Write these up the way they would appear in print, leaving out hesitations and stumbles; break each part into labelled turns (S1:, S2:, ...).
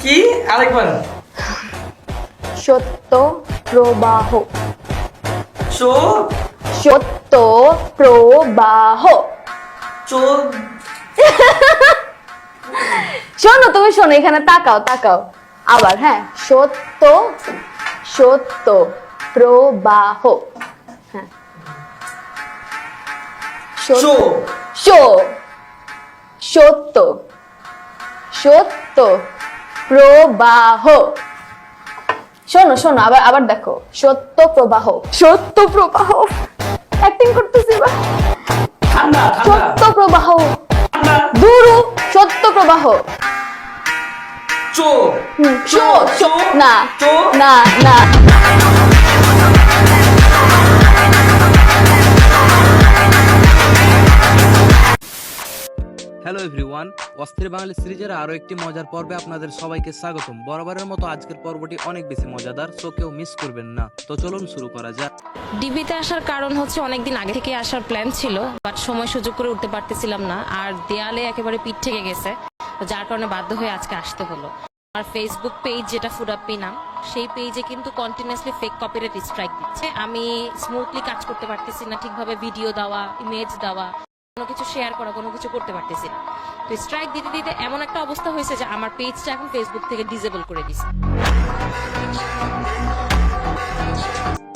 S1: কি আরেকবার?
S2: সত্য প্রবাহ।
S1: চো
S2: সত্য প্রবাহ।
S1: চো
S2: শোনো, তুমি শোনো, এখানে তাকাও তাকাও আবার। হ্যাঁ, সত্য সত্য প্রবাহ। হ্যাঁ,
S1: চো
S2: সত্য সত্য প্রবাহ। শোনো শোনো, আবার আবার দেখো, সত্য প্রবাহ। সত্য প্রবাহ, অ্যাক্টিং করতেছি বা।
S1: ঠান্ডা ঠান্ডা
S2: সত্য প্রবাহ,
S1: ঠান্ডা।
S2: দুরু সত্য প্রবাহ।
S1: চো
S2: চো চো না
S1: চো
S2: না না।
S3: হ্যালো এভরিওয়ান, অস্থির বাঙালি সিরিজের আরো একটি মজার পর্বে আপনাদের সবাইকে স্বাগতম। বরাবরের মতো আজকের পর্বটি অনেক বেশি মজাদার, সো কেউ মিস করবেন না। তো চলুন শুরু করা যাক।
S4: ডিবিতে আসার কারণ হচ্ছে অনেকদিন আগে থেকে আসার প্ল্যান ছিল, বাট সময় সুযোগ করে উঠতে পারতেছিলাম না, আর দেয়ালে একেবারে পিঠ থেকে গেছে, তো যার কারণে বাধ্য হয়ে আজকে আসতে হলো। আর ফেসবুক পেজ যেটা ফুড আপ্পি নাম, সেই পেজে কিন্তু কন্টিনিউয়াসলি ফেক কপিরাইট স্ট্রাইক দিচ্ছে। আমি স্মুথলি কাজ করতে পারতেছি না, ঠিকভাবে ভিডিও দেওয়া, ইমেজ দেওয়া, কোনো কিছু শেয়ার করা, কোনো কিছু করতে পারতেছি না। তো স্ট্রাইক দিতে দিতে এমন একটা অবস্থা হয়েছে যে আমার পেজটা এখন ফেসবুক থেকে ডিসেবল করে দিছে।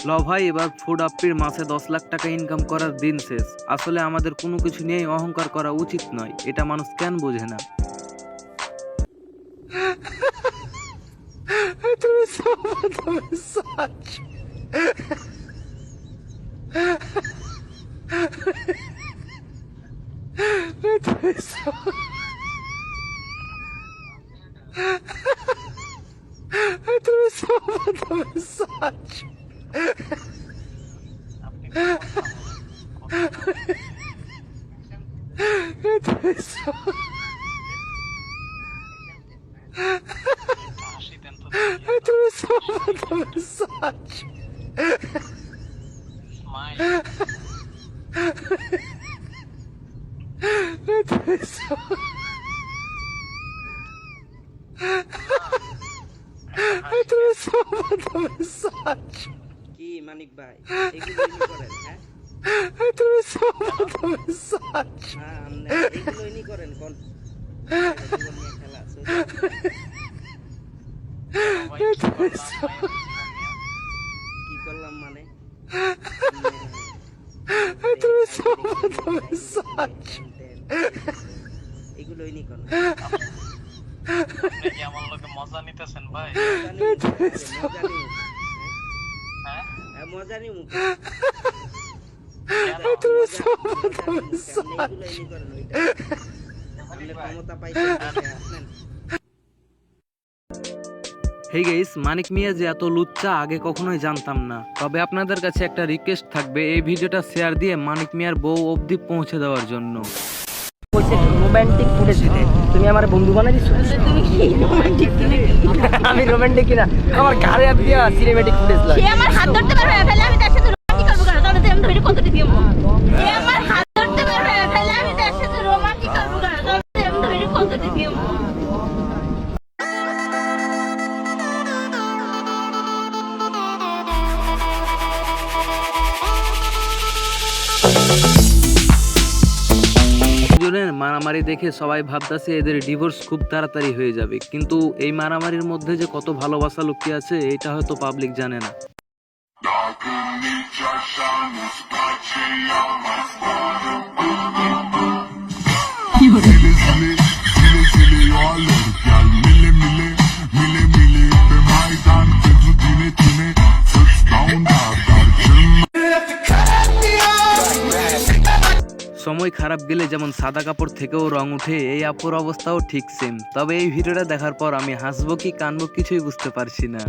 S3: ল ভাই, এবার ফুড আপ্পির মাসে 10 লাখ টাকা ইনকাম করার দিন শেষ। আসলে আমাদের কোনো কিছু নিয়ে অহংকার করা উচিত নয়, এটা মানুষ কেন বোঝে না।
S5: কি মানিক ভাই এগুলো করেন? হ্যাঁ আপনি এগুলো করেন কোন খেলা কি করলাম মানে এগুলোই নি করেন।
S6: আমার লোকে মজা নিতেছেন ভাই।
S5: মজা নি মুখ ক্ষমতা পাইছেন।
S3: হেই গাইস, মানিক মিয়া যে এত লুচ্চা আগে কখনোই জানতাম না। তবে আপনাদের কাছে একটা রিকোয়েস্ট থাকবে, এই ভিডিওটা শেয়ার দিয়ে মানিক মিয়ার বউ অবধি পৌঁছে দেওয়ার জন্য।
S7: রোমান্টিক ফুটেজ দিতে তুমি আমার বন্ধু বানাই দিছো। তুমি কি রোমান্টিক কিনা? আমি রোমান্টিক কিনা? আমার ঘাড়ে হাত দিয়া সিনেম্যাটিক ফুটেজ লাগে।
S8: সে আমার হাত ধরতে পারবে, ফেলে আমি তার সাথে রোমান্টিক করব কেন? তাহলে আমি ধরে কত দিই মো। সে আমার হাত ধরতে পারবে, ফেলে আমি তার সাথে রোমান্টিক করব কেন? তাহলে আমি ধরে কত দিই মো।
S3: দুজনের মারামারি দেখে সবাই ভাবতেছে এদের ডিভোর্স খুব তাড়াতাড়ি হয়ে যাবে, কিন্তু এই মারামারির মধ্যে যে কত ভালোবাসা লুকিয়ে আছে এটা হয়তো পাবলিক জানে না। সময় খারাপ গেলে যেমন সাদা কাপড় থেকেও রং উঠে, এই আপুর অবস্থাও ঠিক সেম। তবে এই ভিডিওটা দেখার পর আমি হাসবো কি কানবো কিছুই বুঝতে পারছি না।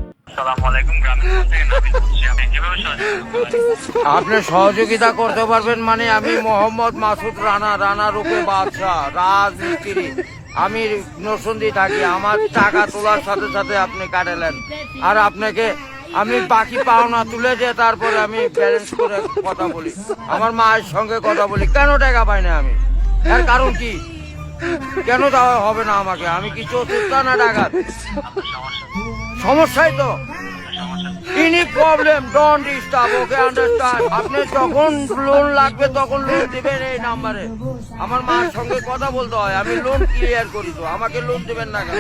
S9: আপনি সহযোগিতা করতে পারবেন মানে আমি মোহাম্মদ মাসুদ রানা, রানা রূপে বাদশাহ, রাজমিস্ত্রি। আমি নরসিংদী থাকি। আমার টাকা তোলার সাথে সাথে আপনি কাটালেন, আর আপনাকে আমি বাকি পাওনা তুলে দিয়ে তারপরে আমি ব্যালেন্স করে কথা বলি, আমার মায়ের সঙ্গে কথা বলি। কেন টাকা পাই না আমি? এর কারণ কি? কেন দেওয়া হবে না আমাকে? আমি কি চোর না ডাকাত? সমস্যাই তো any problem, don't disturb, okay understand. আপনি যখন লোন লাগবে তখন লোন দিবেন এই নাম্বারে। আমার মার সঙ্গে কথা বলতে হয়, আমি লোন ক্লিয়ার করি, তো আমাকে লোন দিবেন না কেন?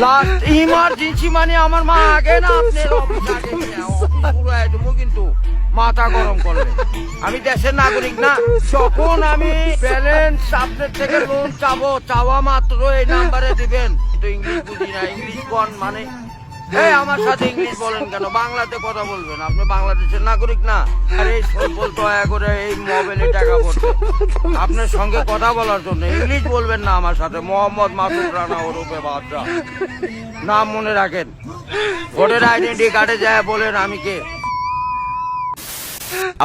S9: লাস্ট ইমার্জেন্সি মানে আমার মা আগে না আপনার অফিস আগে পুরাই দেবো কিন্তু মাথা গরম করবে। আমি দেশের নাগরিক না, যখন আমি ব্যালেন্স আপনার থেকে লোন চাবো, চাওয়া মাত্র এই নাম্বারে দিবেন। কিন্তু ইংলিশ বুঝি না, ইংলিশ কোন মানে এই আমার সাথে ইংলিশ বলেন কেন? বাংলাতে কথা বলবেন, আপনি বাংলাদেশের নাগরিক না। আর এই বলতে হয় করে এই মোবাইলে টাকা ভরতে আপনার সঙ্গে কথা বলার জন্য ইংলিশ বলবেন না আমার সাথে। মোহাম্মদ মাসুদ রানা ওরফে বাদশা, নাম মনে রাখেন। ভোটার আইডেন্টি কার্ডে যায় বলেন আমি কে।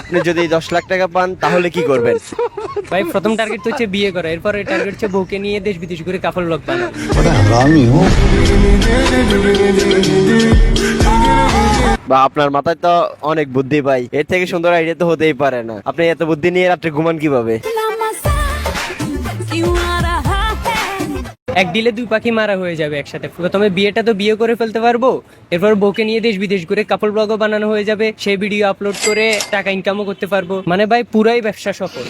S10: আপনি যদি 10 লাখ টাকা পান তাহলে কি করবেন?
S7: ভাই প্রথম টার্গেট তো হচ্ছে বিয়ে করা, এরপরে টার্গেট হচ্ছে বউকে নিয়ে দেশ বিদেশ ঘুরে কাপড় ব্লগ বানানো।
S10: বা আপনার মাথায় তো অনেক বুদ্ধি ভাই, এর থেকে সুন্দর আইডিয়া তো হতেই পারে না। আপনি এত বুদ্ধি নিয়ে রাত্রে ঘুমান কিভাবে?
S7: এক ডিলে দুই পাখি মারা হয়ে যাবে একসাথে। প্রথমে বিয়েটা তো বিয়ে করে ফেলতে পারবো, এরপর বউকে নিয়ে দেশ বিদেশ ঘুরে কাপড় ব্লগও বানানো হয়ে যাবে, সেই ভিডিও আপলোড করে টাকা ইনকামও করতে পারবো। মানে ভাই পুরাই ব্যবসা সফল।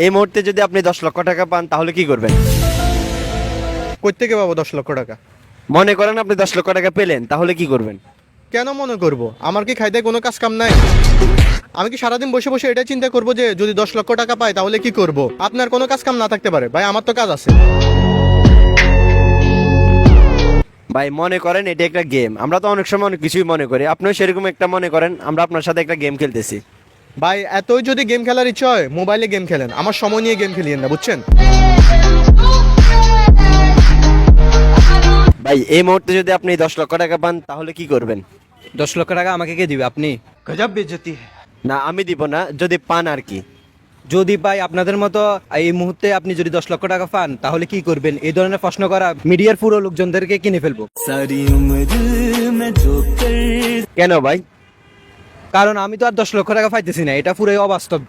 S10: এই মুহূর্তে যদি আপনি 10 লক্ষ টাকা পান তাহলে কি করবেন?
S11: কই থেকে পাবো 10 লক্ষ টাকা?
S10: মনে করেন আপনি 10 লক্ষ টাকা পেলেন, তাহলে কি করবেন?
S11: কেন মনে করব? আমার কি খাইতে কোনো কাজ কাম নাই? আমি কি সারাদিন বসে বসে এটা চিন্তা করব যে যদি 10 লক্ষ টাকা পাই তাহলে কি করব? আপনার কোনো কাজ কাম না থাকতে পারে ভাই, আমার তো কাজ আছে।
S10: ভাই মনে করেন এটা একটা গেম, আমরা তো অনেক সময় অনেক কিছুই মনে করি, আপনিও সেরকম একটা মনে করেন আমরা আপনার সাথে একটা গেম খেলতেছি।
S11: ভাই এতই যদি গেম খেলার ইচ্ছা হয় মোবাইলে গেম খেলেন, আমার সময় নিয়ে গেম খেলিয়েন না, বুঝছেন?
S10: ভাই এই মুহূর্তে যদি আপনি 10 লক্ষ টাকা পান তাহলে কি করবেন?
S7: 10 লক্ষ টাকা আমাকে কে দিবে? আপনি?
S11: গজব বেইজ্জতি।
S10: না আমি দিব না, যদি পান আর কি।
S7: যদি ভাই আপনাদের মতো এই মুহূর্তে আপনি যদি 10 লক্ষ টাকা পান তাহলে কি করবেন? এই ধরনের প্রশ্ন করা মিডিয়ার পুরো লোকজনদেরকে কিনে ফেলবো।
S10: কেন ভাই?
S7: কারণ আমি তো আর 10 লক্ষ টাকা পাইতেছি না, এটা পুরোই অবাস্তব।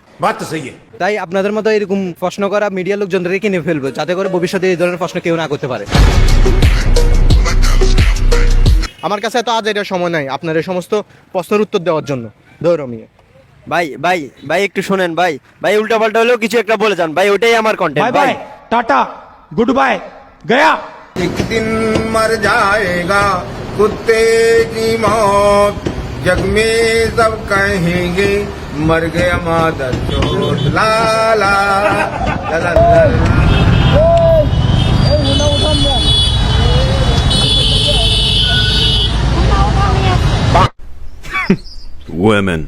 S7: তাই আপনাদের মতো এরকম প্রশ্ন করা মিডিয়া লোকজনদেরকে কিনে ফেলবো, যাতে করে ভবিষ্যতে এই ধরনের প্রশ্ন কেউ না করতে পারে।
S11: আমার কাছে তো আজ এটা সময় নাই আপনার এই সমস্ত প্রশ্নের উত্তর দেওয়ার জন্য। দৌড়মিয়ে
S10: ভাই ভাই ভাই একটু শুনেন ভাই, ভাই উল্টা পাল্টা হলেও কিছু একটা বলে যান ভাই, ওটাই আমার কন্টেন্ট ভাই।
S11: Tata, good bye, Gaya.
S9: एक दिन मर जाएगा कुत्ते की मौत, जग में सब कहेंगे मर गया मादर चोट। ला ला ला ला ला ला।
S12: Women.